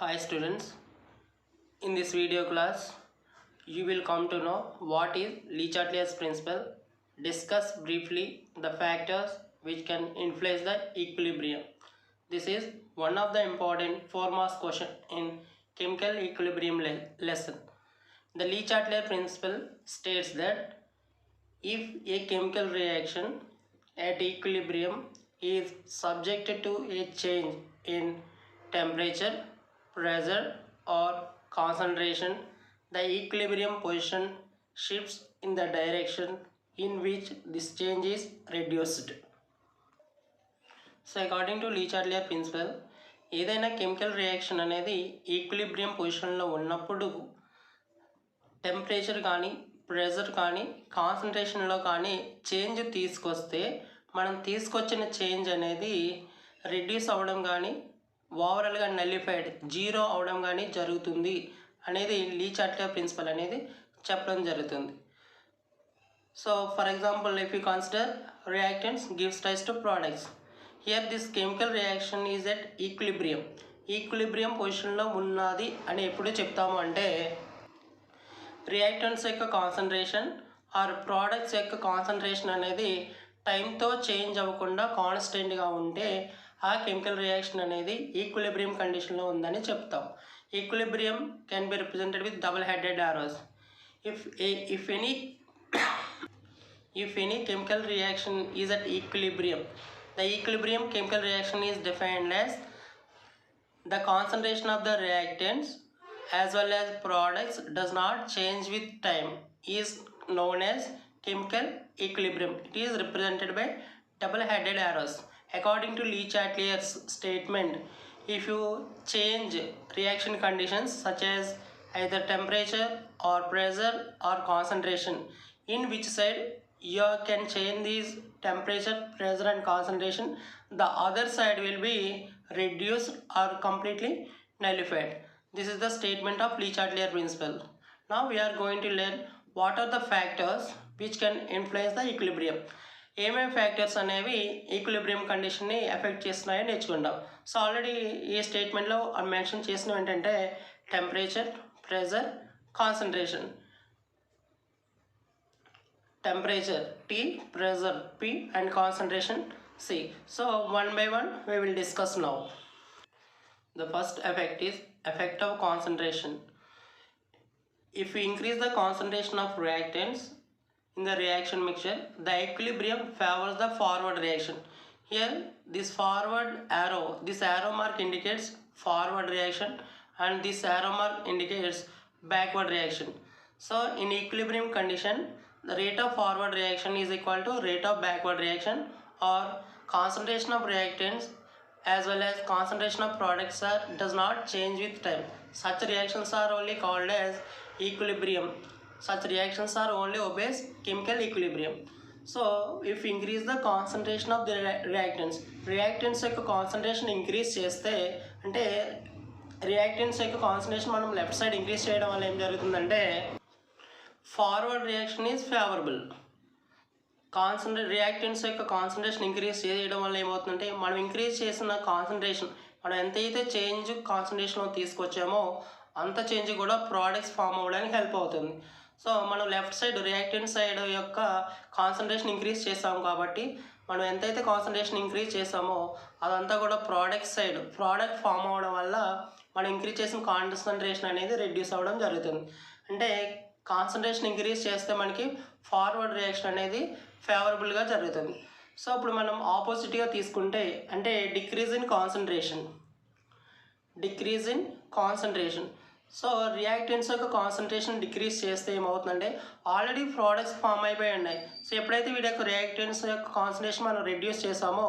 Hi students, in this video class you will come to know what is Lechateliar'S principle, discuss briefly the factors which can influence the equilibrium. This is one of the important 4 marks question in chemical equilibrium lesson. The Lechateliar principle states that if a chemical reaction at equilibrium is subjected to a change in temperature, pressure or concentration, the equilibrium position shifts in the direction in which this change is reduced. So according to Lechateliar principle, ఏదైనా chemical reaction అనేది equilibrium పొజిషన్లో ఉన్నప్పుడు temperature కానీ pressure కానీ కాన్సన్ట్రేషన్లో కానీ change తీసుకొస్తే మనం తీసుకొచ్చిన చేంజ్ అనేది రెడ్యూస్ అవ్వడం కానీ ఓవరాల్గా నల్లిఫైడ్ జీరో అవడం కానీ జరుగుతుంది అనేది లీచాట్లియర్ ప్రిన్సిపల్ అనేది చెప్పడం జరుగుతుంది. So for example if you consider reactants gives rise to products, here this chemical reaction is at equilibrium పొజిషన్లో ఉన్నది అని ఎప్పుడు చెప్తాము అంటే రియాక్టెంట్స్ యొక్క కాన్సన్ట్రేషన్ ఆర్ ప్రోడక్ట్స్ యొక్క కాన్సన్ట్రేషన్ అనేది టైంతో చేంజ్ అవ్వకుండా కాన్స్టెంట్గా ఉంటే ఆ కెమికల్ రియాక్షన్ అనేది ఈక్విలిబ్రియం కండిషన్లో ఉందని చెప్తాం. Equilibrium can be represented with double headed arrows. If any chemical reaction is at equilibrium, the equilibrium chemical reaction is defined as the concentration of the reactants as well as products does not change with time is known as chemical equilibrium. It is represented by double-headed arrows. According to Lechateliar's statement, if you change reaction conditions such as either temperature or pressure or concentration, in which side you can change these temperature, pressure and concentration, the other side will be reduced or completely nullified. This is the statement of Lechateliar principle. Now we are going to learn what are the factors which can influence the equilibrium. ఏమేమి factors అనేవి equilibrium కండిషన్ని effect చేస్తున్నాయో నేర్చుకుందాం. So already ఈ స్టేట్మెంట్లో mention చేసినవి ఏంటంటే temperature, pressure, concentration. Temperature T, pressure P and concentration C. So one by one we will discuss now. The first effect is effect of concentration. If we increase the concentration of reactants in the reaction mixture, the equilibrium favors the forward reaction. Here this arrow mark indicates forward reaction and this arrow mark indicates backward reaction. So in equilibrium condition, the rate of forward reaction is equal to rate of backward reaction, or concentration of reactants as well as concentration of products does not change with time. Such reactions are only called as equilibrium. Such reactions are only obeys chemical equilibrium. So if increase the concentration of the reactants యొక్క concentration increase చేస్తే అంటే reactants యొక్క concentration మనం left side increase చేయడం వల్ల ఏం జరుగుతుందంటే forward reaction is favourable. Reactants యొక్క కాన్సన్ట్రేషన్ ఇంక్రీజ్ చేయడం వల్ల ఏమవుతుందంటే మనం ఇంక్రీజ్ చేసిన కాన్సన్ట్రేషన్ మనం ఎంతైతే చేంజ్ కాన్సన్ట్రేషన్లో తీసుకొచ్చామో అంత చేంజ్ కూడా ప్రోడక్ట్స్ ఫామ్ అవ్వడానికి హెల్ప్ అవుతుంది. సో మనం లెఫ్ట్ సైడ్ రియాక్టెంట్ సైడ్ యొక్క కాన్సన్ట్రేషన్ ఇంక్రీజ్ చేస్తాము కాబట్టి మనం ఎంతైతే కాన్సన్ట్రేషన్ ఇంక్రీజ్ చేసామో అదంతా కూడా ప్రోడక్ట్ ఫామ్ అవ్వడం వల్ల మనం ఇంక్రీజ్ చేసిన కాన్సన్ట్రేషన్ అనేది రెడ్యూస్ అవ్వడం జరుగుతుంది. అంటే కాన్సన్ట్రేషన్ ఇంక్రీజ్ చేస్తే మనకి ఫార్వర్డ్ రియాక్షన్ అనేది ఫేవరబుల్గా జరుగుతుంది. సో ఇప్పుడు మనం ఆపోజిట్గా తీసుకుంటే అంటే decrease in concentration. So reactants యొక్క కాన్సన్ట్రేషన్ డిక్రీజ్ చేస్తే ఏమవుతుందంటే ఆల్రెడీ ప్రోడక్ట్స్ ఫామ్ అయిపోయి ఉన్నాయి. సో ఎప్పుడైతే వీటి యొక్క రియాక్టెంట్స్ యొక్క కాన్సన్ట్రేషన్ మనం రెడ్యూస్ చేసామో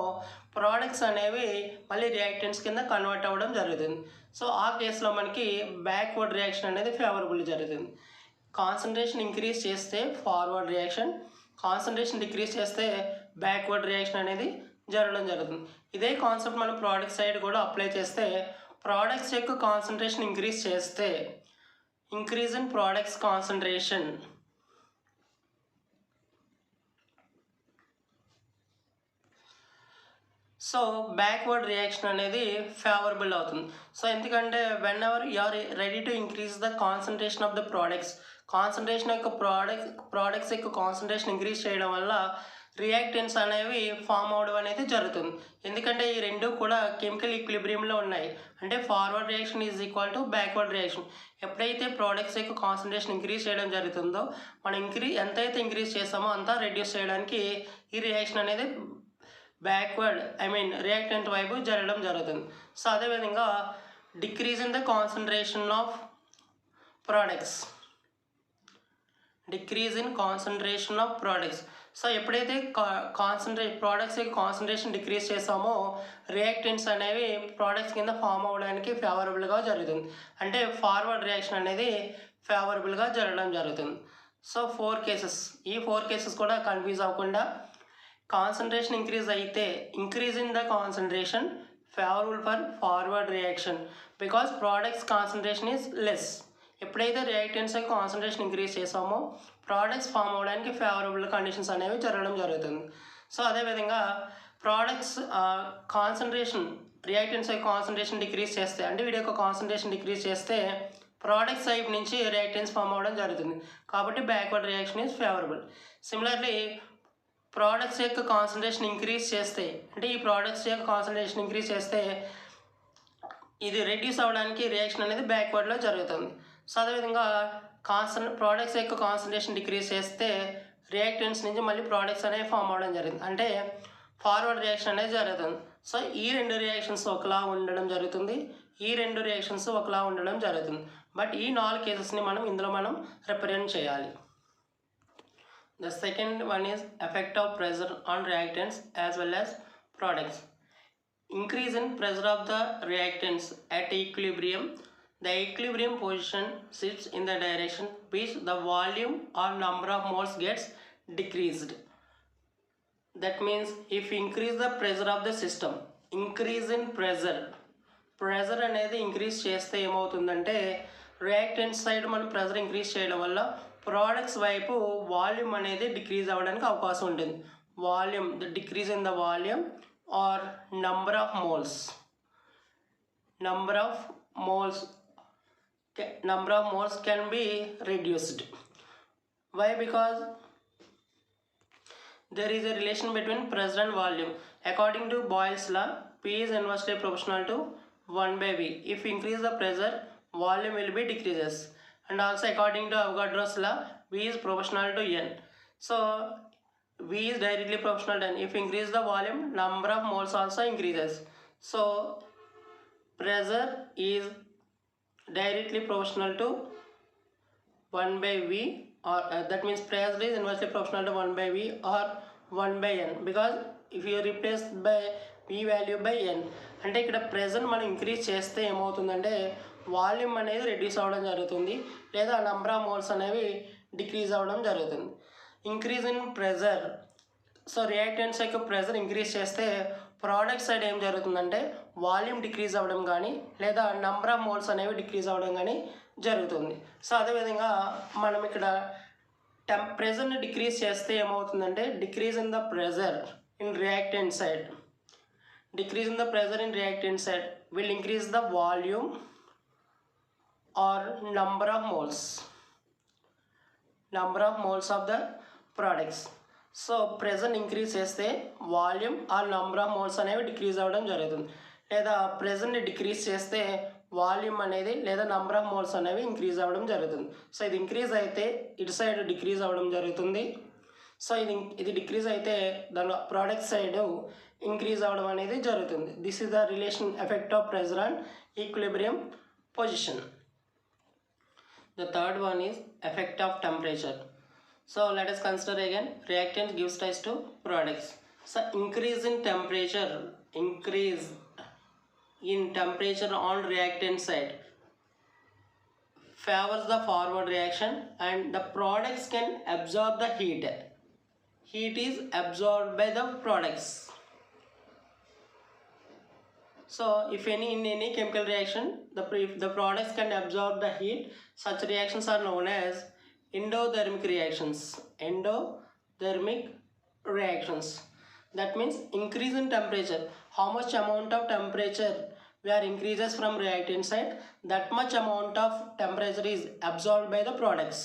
ప్రోడక్ట్స్ అనేవి మళ్ళీ రియాక్టెంట్స్ కింద కన్వర్ట్ అవ్వడం జరుగుతుంది. సో ఆ కేసులో మనకి బ్యాక్వర్డ్ రియాక్షన్ అనేది ఫేవరబుల్ జరుగుతుంది. కాన్సన్ట్రేషన్ ఇంక్రీజ్ చేస్తే ఫార్వర్డ్ రియాక్షన్, కాన్సన్ట్రేషన్ డిక్రీజ్ చేస్తే బ్యాక్వర్డ్ రియాక్షన్ అనేది జరగడం జరుగుతుంది. ఇదే కాన్సెప్ట్ మనం ప్రోడక్ట్ సైడ్ కూడా అప్లై చేస్తే ప్రోడక్ట్స్ యొక్క కాన్సన్ట్రేషన్ ఇంక్రీజ్ చేస్తే increase in products concentration, so backward reaction అనేది ఫేవరబుల్ అవుతుంది. సో ఎందుకంటే whenever you are ready to increase the concentration of the concentration యొక్క ప్రోడక్ట్స్ యొక్క కాన్సన్ట్రేషన్ ఇంక్రీజ్ చేయడం వల్ల రియాక్టెంట్స్ అనేవి ఫామ్ అవడం అనేది జరుగుతుంది. ఎందుకంటే ఈ రెండు కూడా కెమికల్ ఈక్విలిబ్రియంలో ఉన్నాయి. అంటే forward reaction is equal to backward reaction. ఎప్పుడైతే ప్రోడక్ట్స్ యొక్క కాన్సన్ట్రేషన్ ఇంక్రీజ్ చేయడం జరుగుతుందో మనం ఎంతైతే ఇంక్రీజ్ చేస్తామో అంతా రెడ్యూస్ చేయడానికి ఈ రియాక్షన్ అనేది బ్యాక్వర్డ్ రియాక్టెంట్ వైపు జరగడం జరుగుతుంది. సో అదేవిధంగా decrease in the concentration of products so ఎప్పుడైతే ప్రోడక్ట్స్ యొక్క కాన్సన్ట్రేషన్ డిక్రీజ్ చేస్తామో రియాక్టెంట్స్ అనేవి ప్రోడక్ట్స్ కింద ఫామ్ అవ్వడానికి ఫేవరబుల్గా జరుగుతుంది. అంటే ఫార్వర్డ్ రియాక్షన్ అనేది ఫేవరబుల్గా జరగడం జరుగుతుంది. సో ఈ ఫోర్ కేసెస్ కూడా కన్ఫ్యూజ్ అవ్వకుండా concentration increase in the concentration favourable for forward reaction because products concentration is less. ఎప్పుడైతే రియాక్టెంట్స్ యొక్క కాన్సన్ట్రేషన్ ఇంక్రీజ్ చేసామో ప్రోడక్ట్స్ ఫామ్ అవ్వడానికి ఫేవరబుల్ కండిషన్స్ అనేవి జరగడం జరుగుతుంది. సో అదేవిధంగా ప్రోడక్ట్స్ రియాక్టెంట్స్ యొక్క కాన్సన్ట్రేషన్ డిక్రీజ్ చేస్తే అంటే వీడి యొక్క కాన్సన్ట్రేషన్ డిక్రీజ్ చేస్తే ప్రోడక్ట్స్ సైడ్ నుంచి రియాక్టెంట్స్ ఫామ్ అవ్వడం జరుగుతుంది. కాబట్టి backward reaction is favourable. Similarly products యొక్క కాన్సన్ట్రేషన్ ఇంక్రీజ్ చేస్తే అంటే ఈ ప్రోడక్ట్స్ యొక్క కాన్సన్ట్రేషన్ ఇంక్రీజ్ చేస్తే ఇది రెడ్యూస్ అవ్వడానికి రియాక్షన్ అనేది బ్యాక్వర్డ్లో జరుగుతుంది. సో అదేవిధంగా ప్రోడక్ట్స్ యొక్క కాన్సన్ట్రేషన్ డిక్రీజ్ చేస్తే రియాక్టెంట్స్ నుంచి మళ్ళీ ప్రోడక్ట్స్ అనేవి ఫామ్ అవ్వడం జరిగింది. అంటే ఫార్వర్డ్ రియాక్షన్ అనేది జరుగుతుంది. సో ఈ రెండు రియాక్షన్స్ ఒకలా ఉండడం జరుగుతుంది, బట్ ఈ 4 కేసెస్ని ఇందులో మనం రిప్రజెంట్ చేయాలి. The second one is effect of pressure on reactants as well as products. Increase in pressure of the reactants at equilibrium. The equilibrium position sits in the direction which the volume or number of moles gets decreased. That means if increase the pressure of the system, increase in pressure అనేది increase చేస్తే ఏమవుతుందంటే reactant side మనం pressure increase చేయడం వల్ల products వైపు volume అనేది decrease అవ్వడానికి అవకాశం ఉంటుంది. The decrease in the volume or number of moles can be reduced. Why? Because there is a relation between pressure and volume. According to Boyle's law, P is inversely proportional to 1/V. If increase the pressure, volume will be decreases. And also according to Avogadro's law, V is proportional to N. So V is directly proportional to N. If increase the volume, number of moles also increases. So pressure is directly proportional to 1/V, or that means pressure is inversely proportional to 1/V or 1/N, because if you replace by V value by N అంటే ఇక్కడ pressure మనం increase చేస్తే ఏమవుతుందంటే volume అనేది reduce అవ్వడం జరుగుతుంది, లేదా number of moles అనేవి డిక్రీజ్ అవ్వడం జరుగుతుంది. Increase in pressure, so reactants యొక్క ప్రెజర్ ఇంక్రీజ్ చేస్తే ప్రోడక్ట్ సైడ్ ఏం జరుగుతుందంటే వాల్యూమ్ డిక్రీజ్ అవ్వడం కానీ లేదా నంబర్ ఆఫ్ మోల్స్ అనేవి డిక్రీజ్ అవ్వడం కానీ జరుగుతుంది. సో అదేవిధంగా మనం ఇక్కడ ప్రెజర్ని డిక్రీజ్ చేస్తే ఏమవుతుందంటే decrease in the pressure in reactant side will increase the volume or number of moles of the products. So pressure increase చేస్తే volume or number of moles అనేవి డిక్రీజ్ అవ్వడం జరుగుతుంది, లేదా ప్రెజర్ని డిక్రీజ్ చేస్తే వాల్యూమ్ అనేది లేదా నంబర్ ఆఫ్ మోల్స్ అనేవి ఇంక్రీజ్ అవ్వడం జరుగుతుంది. సో ఇది ఇంక్రీజ్ అయితే ఇటు సైడ్ డిక్రీజ్ అవ్వడం జరుగుతుంది. సో ఇది డిక్రీజ్ అయితే దాని ప్రోడక్ట్ సైడ్ ఇంక్రీజ్ అవ్వడం అనేది జరుగుతుంది. This is the relation effect of pressure and equilibrium position. The third one is effect of temperature. So let us consider again reactant gives rise to products. So increase in temperature on reactant side favors the forward reaction and the products can absorb the heat. Heat is absorbed by the products. So if in any chemical reaction if the products can absorb the heat, such reactions are known as endothermic reactions. That means increase in temperature. How much amount of temperature we are increases from reactant side, that much amount of temperature is absorbed by the products.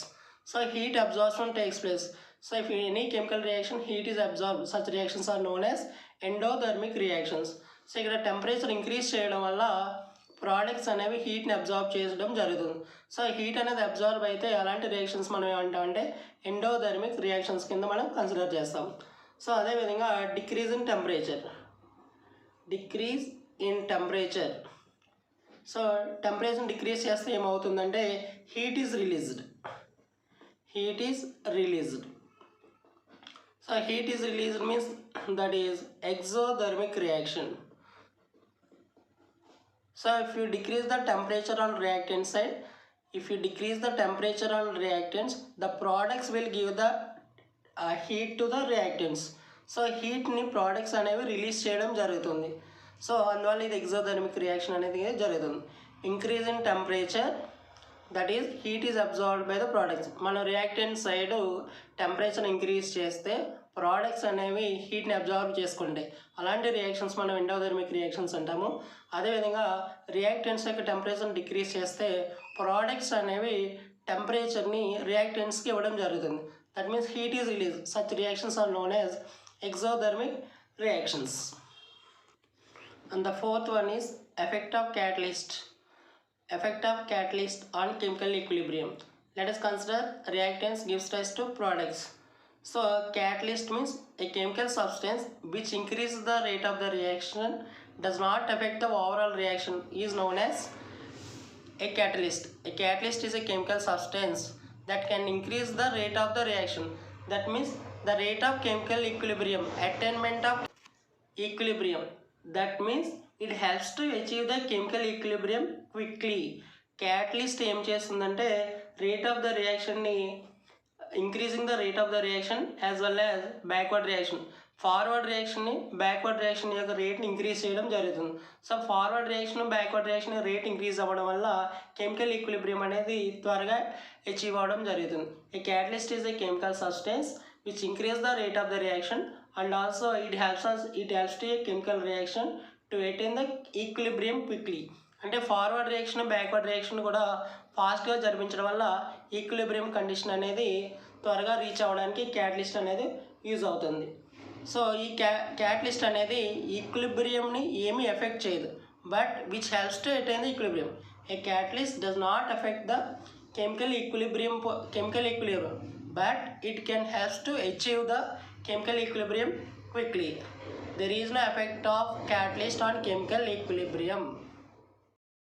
So heat absorption takes place. So if in any chemical reaction heat is absorbed, such reactions are known as endothermic reactions. So ఇక్కడ temperature increase చేయడం వల్ల products అనేవి హీట్ని absorb చేయడం జరుగుతుంది. So heat అనేది absorb అయితే అలాంటి reactions మనం ఏమంటామంటే ఎండోథర్మిక్ రియాక్షన్స్ కింద మనం కన్సిడర్ చేస్తాం. సో అదేవిధంగా decrease in temperature. Decrease in temperature. So temperature decrease చేస్తే ఏమవుతుందంటే heat is released. Heat is released. So heat is released means that is exothermic reaction. So if you decrease the temperature on reactant side, if you decrease the temperature on reactants, the products will give the heat to the reactants. So heat ni products అనేవి release చేయడం జరుగుతుంది. So అందువల్ల ఇది exothermic reaction అనేది జరుగుతుంది. Increase in temperature, that is heat is absorbed by the products. మనం reactant side temperature increase చేస్తే products అనేవి హీట్ని అబ్జార్బ్ చేసుకుంటాయి. అలాంటి రియాక్షన్స్ మనం ఎండోథర్మిక్ రియాక్షన్స్ అంటాము. అదేవిధంగా రియాక్టెంట్స్ యొక్క టెంపరేచర్ని డిక్రీజ్ చేస్తే ప్రోడక్ట్స్ అనేవి టెంపరేచర్ని రియాక్టెంట్స్కి ఇవ్వడం జరుగుతుంది. That means heat is release. Such reactions are known as exothermic reactions. And the fourth one is effect of catalyst. Effect of catalyst on chemical equilibrium. Let us consider reactants gives rise to products. So catalyst means a chemical substance which increases the rate of the reaction, does not affect the overall reaction, is known as a catalyst. A catalyst is a chemical substance that can increase the rate of the reaction. That means the rate of chemical equilibrium, attainment of equilibrium. That means it helps to achieve the chemical equilibrium quickly. Catalyst ఏం చేస్తుందంటే rate of the రియాక్షన్ని increasing the rate of the reaction as well as backward reaction. Forward రియాక్షన్ని backward reaction యొక్క రేట్ని increase చేయడం జరుగుతుంది. So forward reaction backward reaction rate increase అవ్వడం వల్ల కెమికల్ ఈక్విలిబ్రియం అనేది త్వరగా అచీవ్ అవ్వడం జరుగుతుంది. A catalyst is a chemical substance which increase the rate of the reaction, and also it helps to a chemical reaction to attain the equilibrium quickly. అంటే forward reaction backward reaction కూడా ఫాస్ట్గా జరిపించడం వల్ల equilibrium condition అనేది త్వరగా reach అవ్వడానికి catalyst అనేది use అవుతుంది. సో ఈ క్యాటలిస్ట్ అనేది ఈక్విలిబ్రియంని ఏమీ ఎఫెక్ట్ చేయదు, but which helps to attain the equilibrium. A catalyst does not effect the chemical equilibrium, but it can help to achieve the chemical equilibrium quickly. There is no effect of catalyst on chemical equilibrium.